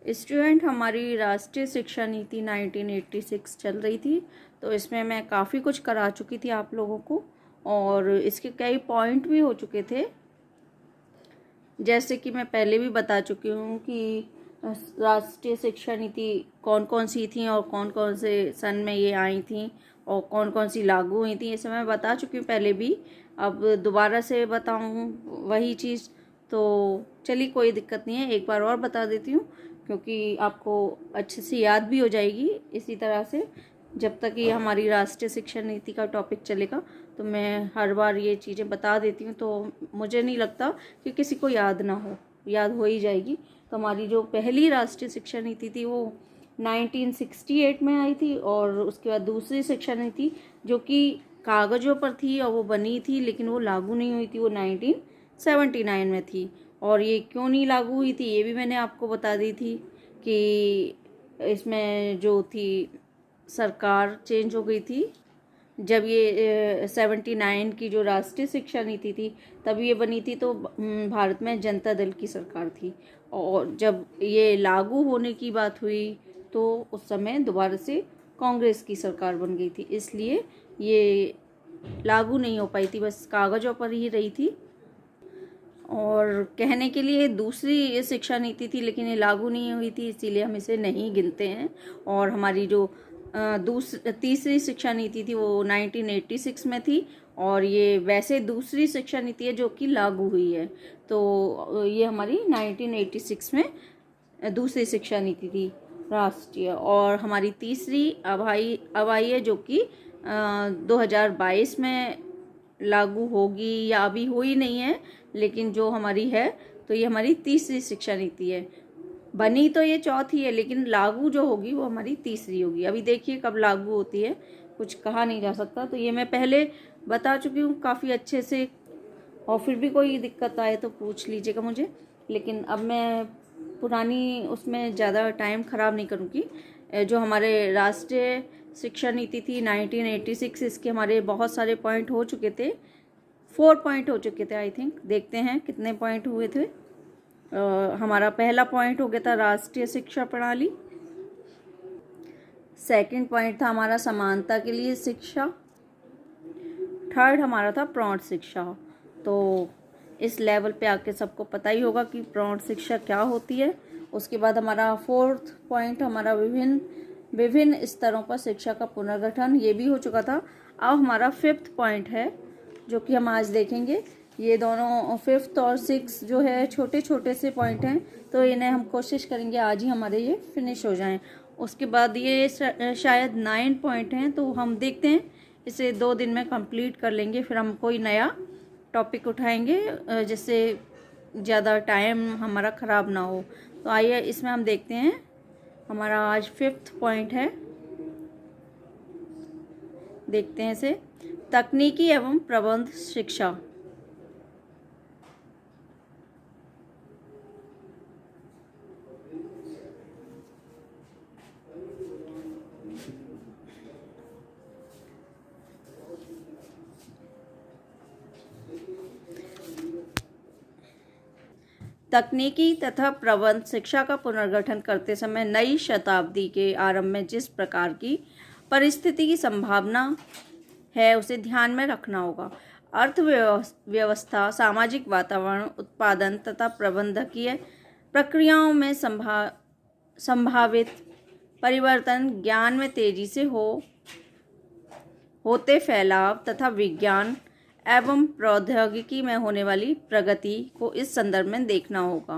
Student, हमारी राष्ट्रीय शिक्षा नीति 1986 चल रही थी, तो इसमें मैं काफ़ी कुछ करा चुकी थी आप लोगों को, और इसके कई पॉइंट भी हो चुके थे। जैसे कि मैं पहले भी बता चुकी हूँ कि राष्ट्रीय शिक्षा नीति कौन कौन सी थी और कौन कौन से सन में ये आई थी और कौन कौन सी लागू हुई थी, ये सब मैं बता चुकी हूँ पहले भी। अब दोबारा से बताऊँ वही चीज़, तो चलिए कोई दिक्कत नहीं है, एक बार और बता देती हूँ क्योंकि आपको अच्छे से याद भी हो जाएगी। इसी तरह से जब तक ये हमारी राष्ट्रीय शिक्षा नीति का टॉपिक चलेगा तो मैं हर बार ये चीज़ें बता देती हूँ, तो मुझे नहीं लगता कि किसी को याद ना हो, याद हो ही जाएगी। तो हमारी जो पहली राष्ट्रीय शिक्षा नीति थी वो 1968 में आई थी, और उसके बाद दूसरी शिक्षा नीति जो कि कागज़ों पर थी और वो बनी थी लेकिन वो लागू नहीं हुई थी, वो 1979 में थी। और ये क्यों नहीं लागू हुई थी ये भी मैंने आपको बता दी थी कि इसमें जो थी सरकार चेंज हो गई थी। जब ये 79 की जो राष्ट्रीय शिक्षा नीति थी तब ये बनी थी, तो भारत में जनता दल की सरकार थी, और जब ये लागू होने की बात हुई तो उस समय दोबारा से कांग्रेस की सरकार बन गई थी, इसलिए ये लागू नहीं हो पाई थी, बस कागज़ों पर ही रही थी। और कहने के लिए दूसरी शिक्षा नीति थी लेकिन ये लागू नहीं हुई थी, इसीलिए हम इसे नहीं गिनते हैं। और हमारी जो तीसरी शिक्षा नीति थी वो 1986 में थी, और ये वैसे दूसरी शिक्षा नीति है जो कि लागू हुई है, तो ये हमारी 1986 में दूसरी शिक्षा नीति थी राष्ट्रीय। और हमारी तीसरी अब आई है जो कि 2022 में लागू होगी या अभी हुई नहीं है, लेकिन जो हमारी है तो ये हमारी तीसरी शिक्षा नीति है। बनी तो ये चौथी है लेकिन लागू जो होगी वो हमारी तीसरी होगी। अभी देखिए कब लागू होती है, कुछ कहा नहीं जा सकता। तो ये मैं पहले बता चुकी हूँ काफ़ी अच्छे से, और फिर भी कोई दिक्कत आए तो पूछ लीजिएगा मुझे, लेकिन अब मैं पुरानी उसमें ज़्यादा टाइम ख़राब नहीं करूँगी। जो हमारे राष्ट्रीय शिक्षा नीति थी 1986, इसके हमारे बहुत सारे पॉइंट हो चुके थे, 4 पॉइंट हो चुके थे आई थिंक। देखते हैं कितने पॉइंट हुए थे। हमारा पहला पॉइंट हो गया था राष्ट्रीय शिक्षा प्रणाली। सेकंड पॉइंट था हमारा समानता के लिए शिक्षा। थर्ड हमारा था प्रौढ़ शिक्षा। तो इस लेवल पे आके सबको पता ही होगा कि प्रौढ़ शिक्षा क्या होती है। उसके बाद हमारा फोर्थ पॉइंट हमारा विभिन्न स्तरों पर शिक्षा का पुनर्गठन, ये भी हो चुका था। अब हमारा फिफ्थ पॉइंट है जो कि हम आज देखेंगे। ये दोनों फिफ्थ और सिक्स जो है छोटे छोटे से पॉइंट हैं, तो इन्हें हम कोशिश करेंगे आज ही हमारे ये फिनिश हो जाएं। उसके बाद ये शायद 9 पॉइंट हैं, तो हम देखते हैं इसे 2 दिन में कंप्लीट कर लेंगे, फिर हम कोई नया टॉपिक उठाएंगे जिससे ज़्यादा टाइम हमारा ख़राब ना हो। तो आइए इसमें हम देखते हैं। हमारा आज फिफ्थ पॉइंट है, देखते हैं इसे। तकनीकी एवं प्रबंध शिक्षा। तकनीकी तथा प्रबंध शिक्षा का पुनर्गठन करते समय नई शताब्दी के आरंभ में जिस प्रकार की परिस्थिति की संभावना है उसे ध्यान में रखना होगा। अर्थव्यवस्था, सामाजिक वातावरण, उत्पादन तथा प्रबंधकीय प्रक्रियाओं में संभावित परिवर्तन, ज्ञान में तेजी से होते फैलाव तथा विज्ञान एवं प्रौद्योगिकी में होने वाली प्रगति को इस संदर्भ में देखना होगा।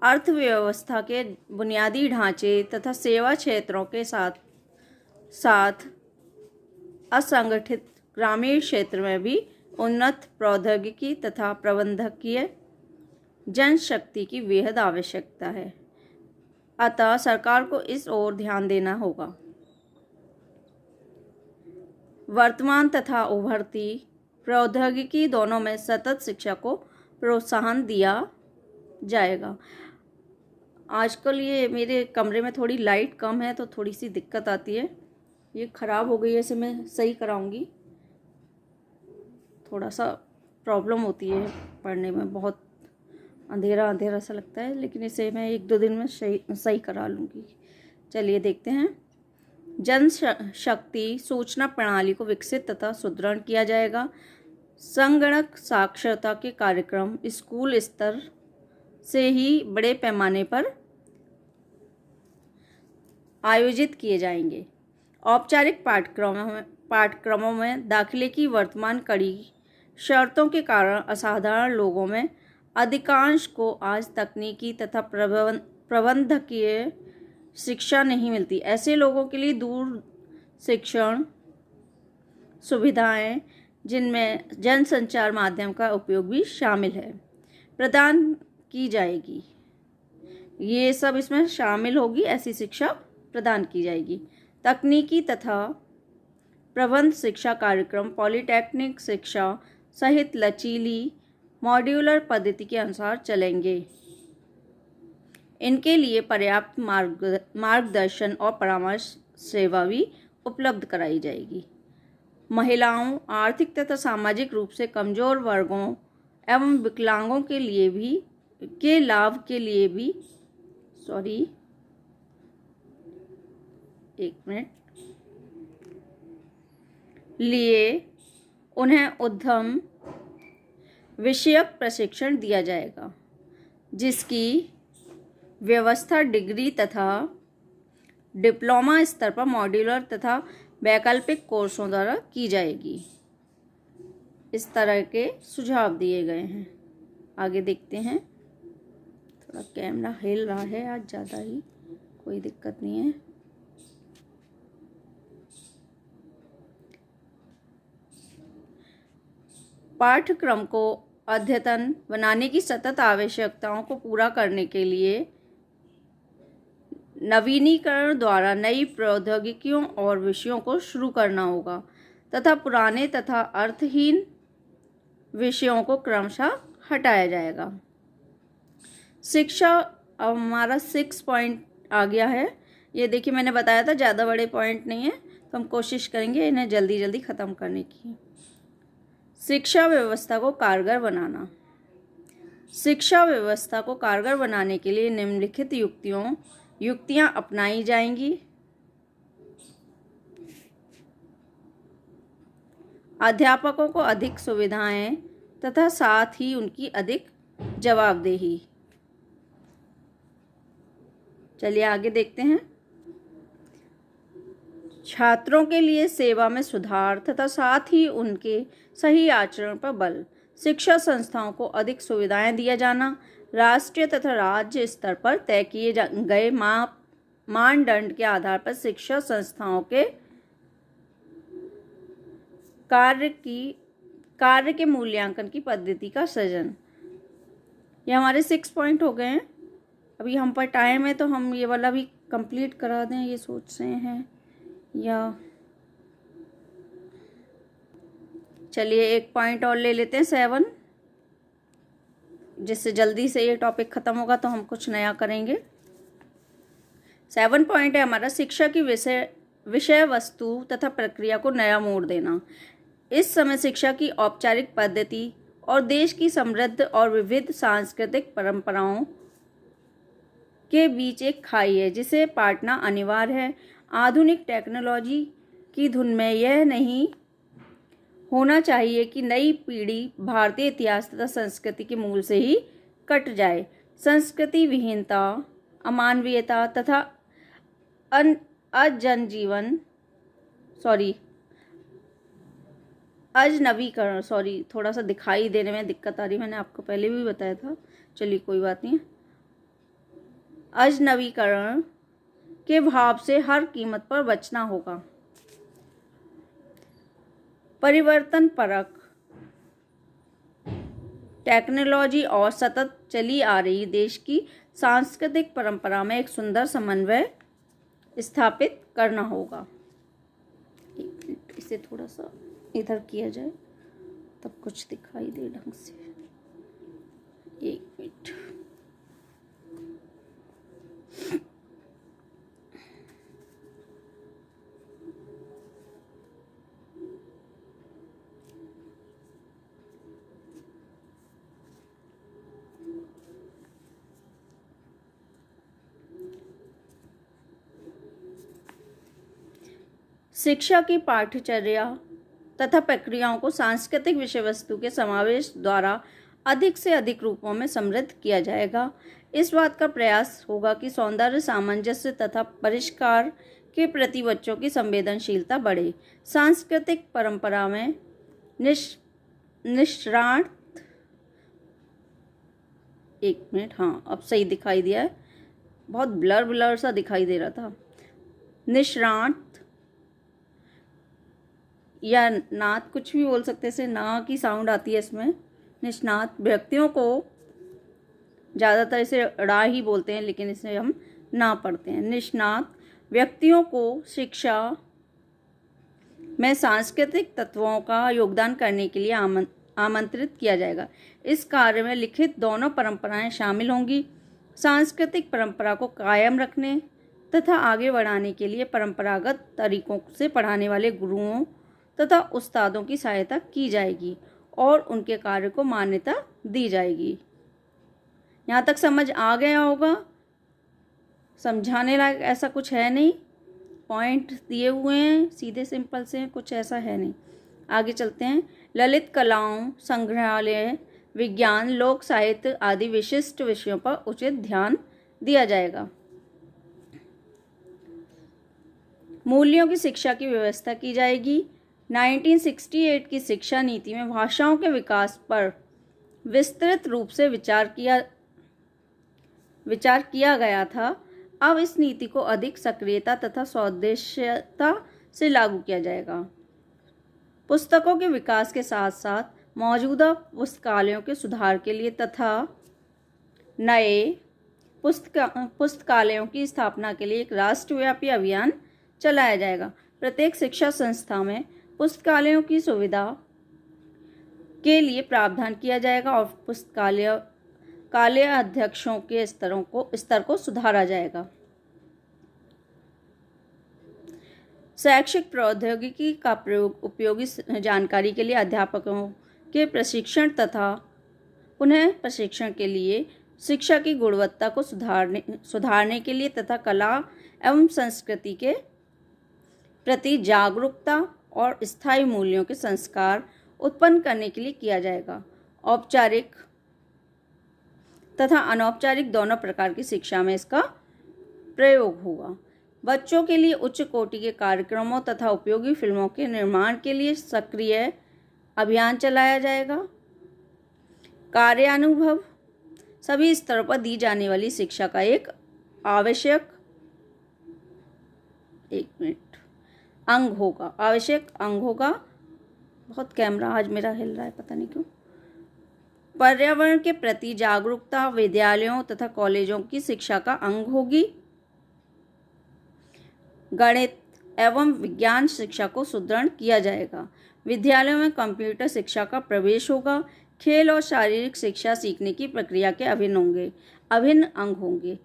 अर्थव्यवस्था के बुनियादी ढांचे तथा सेवा क्षेत्रों के साथ साथ असंगठित ग्रामीण क्षेत्र में भी उन्नत प्रौद्योगिकी तथा प्रबंधकीय जनशक्ति की बेहद आवश्यकता है। अतः सरकार को इस ओर ध्यान देना होगा। वर्तमान तथा उभरती प्रौद्योगिकी दोनों में सतत शिक्षा को प्रोत्साहन दिया जाएगा। आजकल ये मेरे कमरे में थोड़ी लाइट कम है तो थोड़ी सी दिक्कत आती है, ये ख़राब हो गई है, इसे मैं सही कराऊंगी। थोड़ा सा प्रॉब्लम होती है पढ़ने में, बहुत अंधेरा अंधेरा सा लगता है, लेकिन इसे मैं 1-2 दिन में सही करा लूँगी। चलिए देखते हैं। जन शक्ति सूचना प्रणाली को विकसित तथा सुदृढ़ किया जाएगा। संगणक साक्षरता के कार्यक्रम स्कूल स्तर से ही बड़े पैमाने पर आयोजित किए जाएंगे। औपचारिक पाठ्यक्रमों में दाखिले की वर्तमान कड़ी शर्तों के कारण असाधारण लोगों में अधिकांश को आज तकनीकी तथा प्रबंधकीय शिक्षा नहीं मिलती। ऐसे लोगों के लिए दूर शिक्षण सुविधाएं, जिनमें जनसंचार माध्यम का उपयोग भी शामिल है, प्रदान की जाएगी। ये सब इसमें शामिल होगी, ऐसी शिक्षा प्रदान की जाएगी। तकनीकी तथा प्रबंध शिक्षा कार्यक्रम पॉलिटेक्निक शिक्षा सहित लचीली मॉड्यूलर पद्धति के अनुसार चलेंगे। इनके लिए पर्याप्त मार्गदर्शन और परामर्श सेवा भी उपलब्ध कराई जाएगी। महिलाओं, आर्थिक तथा सामाजिक रूप से कमजोर वर्गों एवं विकलांगों के लिए भी के लाभ के लिए भी लिए उन्हें उद्यम विषयक प्रशिक्षण दिया जाएगा, जिसकी व्यवस्था डिग्री तथा डिप्लोमा स्तर पर मॉड्यूलर तथा वैकल्पिक कोर्सों द्वारा की जाएगी। इस तरह के सुझाव दिए गए हैं। आगे देखते हैं। थोड़ा कैमरा हिल रहा है आज ज़्यादा ही, कोई दिक्कत नहीं है। पाठ्यक्रम को अद्यतन बनाने की सतत आवश्यकताओं को पूरा करने के लिए नवीनीकरण द्वारा नई प्रौद्योगिकियों और विषयों को शुरू करना होगा तथा पुराने तथा अर्थहीन विषयों को क्रमशः हटाया जाएगा। शिक्षा, अब हमारा 6 पॉइंट आ गया है। ये देखिए, मैंने बताया था ज़्यादा बड़े पॉइंट नहीं है, तो हम कोशिश करेंगे इन्हें जल्दी जल्दी ख़त्म करने की। शिक्षा व्यवस्था को कारगर बनाना। शिक्षा व्यवस्था को कारगर बनाने के लिए निम्नलिखित युक्तियां अपनाई जाएंगी। अध्यापकों को अधिक सुविधाएं तथा साथ ही उनकी अधिक जवाबदेही। चलिए आगे देखते हैं। छात्रों के लिए सेवा में सुधार तथा साथ ही उनके सही आचरण पर बल। शिक्षा संस्थाओं को अधिक सुविधाएं दिया जाना। राष्ट्रीय तथा राज्य स्तर पर तय किए गए मानदंड के आधार पर शिक्षा संस्थाओं के कार्य के मूल्यांकन की पद्धति का सृजन। ये हमारे 6 पॉइंट हो गए हैं। अभी हम पर टाइम है तो हम ये वाला भी कंप्लीट करा दें, ये सोच रहे हैं। या चलिए एक पॉइंट और ले लेते हैं, 7, जिससे जल्दी से ये टॉपिक ख़त्म होगा तो हम कुछ नया करेंगे। 7 पॉइंट है हमारा, शिक्षा की विषय वस्तु तथा प्रक्रिया को नया मोड़ देना। इस समय शिक्षा की औपचारिक पद्धति और देश की समृद्ध और विविध सांस्कृतिक परंपराओं के बीच एक खाई है, जिसे पाटना अनिवार्य है। आधुनिक टेक्नोलॉजी की धुन में यह नहीं होना चाहिए कि नई पीढ़ी भारतीय इतिहास तथा संस्कृति के मूल से ही कट जाए। संस्कृति विहीनता, अमानवीयता तथा अजनबीकरण, थोड़ा सा दिखाई देने में दिक्कत आ रही, मैंने आपको पहले भी बताया था, चलिए कोई बात नहीं। अजनबीकरण के भाव से हर कीमत पर बचना होगा। परिवर्तन परक टेक्नोलॉजी और सतत चली आ रही देश की सांस्कृतिक परंपरा में एक सुंदर समन्वय स्थापित करना होगा। एक मिनट, इसे थोड़ा सा इधर किया जाए तब कुछ दिखाई दे ढंग से। एक मिनट। शिक्षा की पाठ्यचर्या तथा प्रक्रियाओं को सांस्कृतिक विषय वस्तु के समावेश द्वारा अधिक से अधिक रूपों में समृद्ध किया जाएगा। इस बात का प्रयास होगा कि सौंदर्य, सामंजस्य तथा परिष्कार के प्रति बच्चों की संवेदनशीलता बढ़े। सांस्कृतिक परंपरा में निष्णात एक मिनट, हाँ अब सही दिखाई दिया है, बहुत ब्लर सा दिखाई दे रहा था। निष्णात या नात, कुछ भी बोल सकते हैं, ना की साउंड आती है इसमें। निष्णात व्यक्तियों को ज़्यादातर इसे ड़ा ही बोलते हैं, लेकिन इसे हम ना पढ़ते हैं। निष्णात व्यक्तियों को शिक्षा में सांस्कृतिक तत्वों का योगदान करने के लिए आमंत्रित किया जाएगा। इस कार्य में लिखित दोनों परंपराएं शामिल होंगी। सांस्कृतिक परंपरा को कायम रखने तथा आगे बढ़ाने के लिए परंपरागत तरीकों से पढ़ाने वाले गुरुओं तथा उस्तादों की सहायता की जाएगी और उनके कार्य को मान्यता दी जाएगी। यहाँ तक समझ आ गया होगा। समझाने लायक ऐसा कुछ है नहीं, पॉइंट दिए हुए हैं, सीधे सिंपल से, कुछ ऐसा है नहीं। आगे चलते हैं। ललित कलाओं, संग्रहालय, विज्ञान, लोक साहित्य आदि विशिष्ट विषयों पर उचित ध्यान दिया जाएगा। मूल्यों की शिक्षा की व्यवस्था की जाएगी। 1968 की शिक्षा नीति में भाषाओं के विकास पर विस्तृत रूप से विचार किया गया था। अब इस नीति को अधिक सक्रियता तथा सौदेश्यता से लागू किया जाएगा। पुस्तकों के विकास के साथ साथ मौजूदा पुस्तकालयों के सुधार के लिए तथा नए पुस्तकालयों की स्थापना के लिए एक राष्ट्रव्यापी अभियान चलाया जाएगा। प्रत्येक शिक्षा संस्था में पुस्तकालयों की सुविधा के लिए प्रावधान किया जाएगा और पुस्तकालय अध्यक्षों के स्तर को सुधारा जाएगा। शैक्षिक प्रौद्योगिकी का प्रयोग उपयोगी जानकारी के लिए अध्यापकों के प्रशिक्षण तथा पुनः प्रशिक्षण के लिए, शिक्षा की गुणवत्ता को सुधारने के लिए तथा कला एवं संस्कृति के प्रति जागरूकता और स्थायी मूल्यों के संस्कार उत्पन्न करने के लिए किया जाएगा। औपचारिक तथा अनौपचारिक दोनों प्रकार की शिक्षा में इसका प्रयोग होगा। बच्चों के लिए उच्च कोटि के कार्यक्रमों तथा उपयोगी फिल्मों के निर्माण के लिए सक्रिय अभियान चलाया जाएगा। कार्यानुभव सभी स्तरों पर दी जाने वाली शिक्षा का एक आवश्यक अंग होगा। बहुत कैमरा आज मेरा हिल रहा है, पता नहीं क्यों। पर्यावरण के प्रति जागरूकता विद्यालयों तथा कॉलेजों की शिक्षा का अंग होगी। गणित एवं विज्ञान शिक्षा को सुदृढ़ किया जाएगा। विद्यालयों में कंप्यूटर शिक्षा का प्रवेश होगा। खेल और शारीरिक शिक्षा सीखने की प्रक्रिया के अभिन्न अंग होंगे।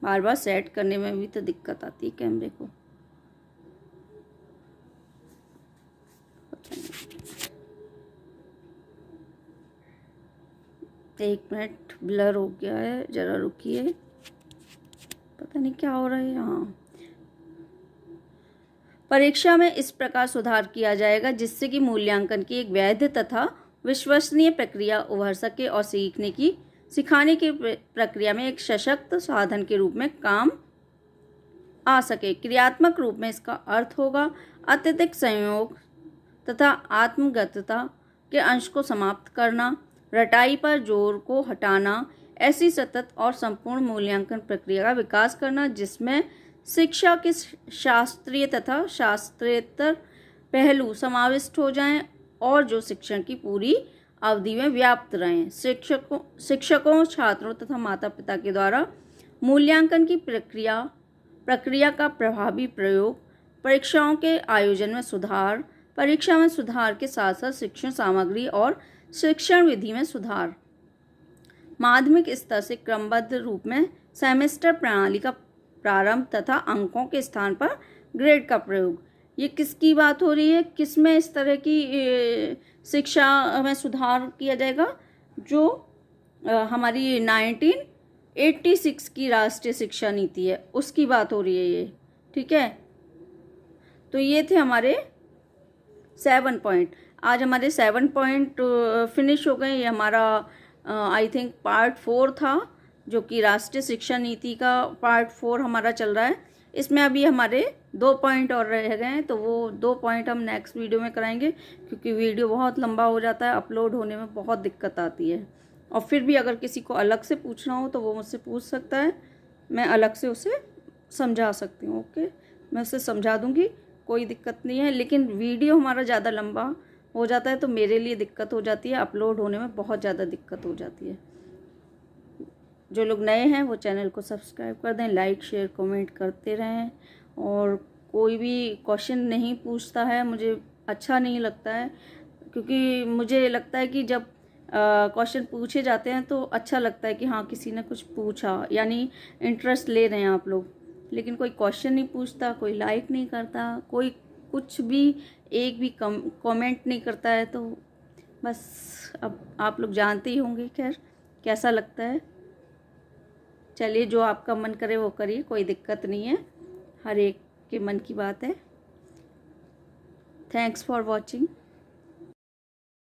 बार बार सेट करने में भी तो दिक्कत आती है कैमरे को। एक मिनट, ब्लर हो गया है, जरा रुकिए, पता नहीं क्या हो रहा है। हाँ, परीक्षा में इस प्रकार सुधार किया जाएगा जिससे कि मूल्यांकन की एक वैध तथा विश्वसनीय प्रक्रिया उभर सके और सिखाने की प्रक्रिया में एक सशक्त साधन के रूप में काम आ सके। क्रियात्मक रूप में इसका अर्थ होगा अत्यधिक संयोग तथा आत्मगतता के अंश को समाप्त करना, रटाई पर जोर को हटाना, ऐसी सतत और संपूर्ण मूल्यांकन प्रक्रिया का विकास करना जिसमें शिक्षा के शास्त्रीय तथा शास्त्रेतर पहलू समाविष्ट हो जाएं और जो शिक्षण की पूरी अवधि में व्याप्त रहें। शिक्षकों, छात्रों तथा माता पिता के द्वारा मूल्यांकन की प्रक्रिया का प्रभावी प्रयोग, परीक्षाओं के आयोजन में सुधार, परीक्षा में सुधार के साथ साथ शिक्षण सामग्री और शिक्षण विधि में सुधार, माध्यमिक स्तर से क्रमबद्ध रूप में सेमेस्टर प्रणाली का प्रारंभ तथा अंकों के स्थान पर ग्रेड का प्रयोग। ये किसकी बात हो रही है? किस में इस तरह की शिक्षा में सुधार किया जाएगा? जो हमारी 86 की राष्ट्रीय शिक्षा नीति है, उसकी बात हो रही है ये, ठीक है। तो ये थे हमारे 7 पॉइंट। आज हमारे 7 पॉइंट फिनिश हो गए। ये हमारा आई थिंक पार्ट 4 था, जो कि राष्ट्रीय शिक्षा नीति का पार्ट 4 हमारा चल रहा है। इसमें अभी हमारे 2 पॉइंट और रह गए हैं, तो वो 2 पॉइंट हम नेक्स्ट वीडियो में कराएंगे, क्योंकि वीडियो बहुत लंबा हो जाता है, अपलोड होने में बहुत दिक्कत आती है। और फिर भी अगर किसी को अलग से पूछना हो तो वो मुझसे पूछ सकता है, मैं अलग से उसे समझा सकती हूँ। ओके, मैं उसे समझा दूँगी, कोई दिक्कत नहीं है। लेकिन वीडियो हमारा ज़्यादा लंबा हो जाता है तो मेरे लिए दिक्कत हो जाती है, अपलोड होने में बहुत ज़्यादा दिक्कत हो जाती है। जो लोग नए हैं वो चैनल को सब्सक्राइब कर दें, लाइक शेयर कमेंट करते रहें। और कोई भी क्वेश्चन नहीं पूछता है मुझे अच्छा नहीं लगता है, क्योंकि मुझे लगता है कि जब क्वेश्चन पूछे जाते हैं तो अच्छा लगता है कि हाँ किसी ने कुछ पूछा, यानी इंटरेस्ट ले रहे हैं आप लोग। लेकिन कोई क्वेश्चन नहीं पूछता, कोई लाइक नहीं करता, कोई कुछ भी एक भी कमेंट नहीं करता है, तो बस अब आप लोग जानते ही होंगे खैर कैसा लगता है। चलिए, जो आपका मन करे वो करिए, कोई दिक्कत नहीं है, हर एक के मन की बात है। Thanks for watching.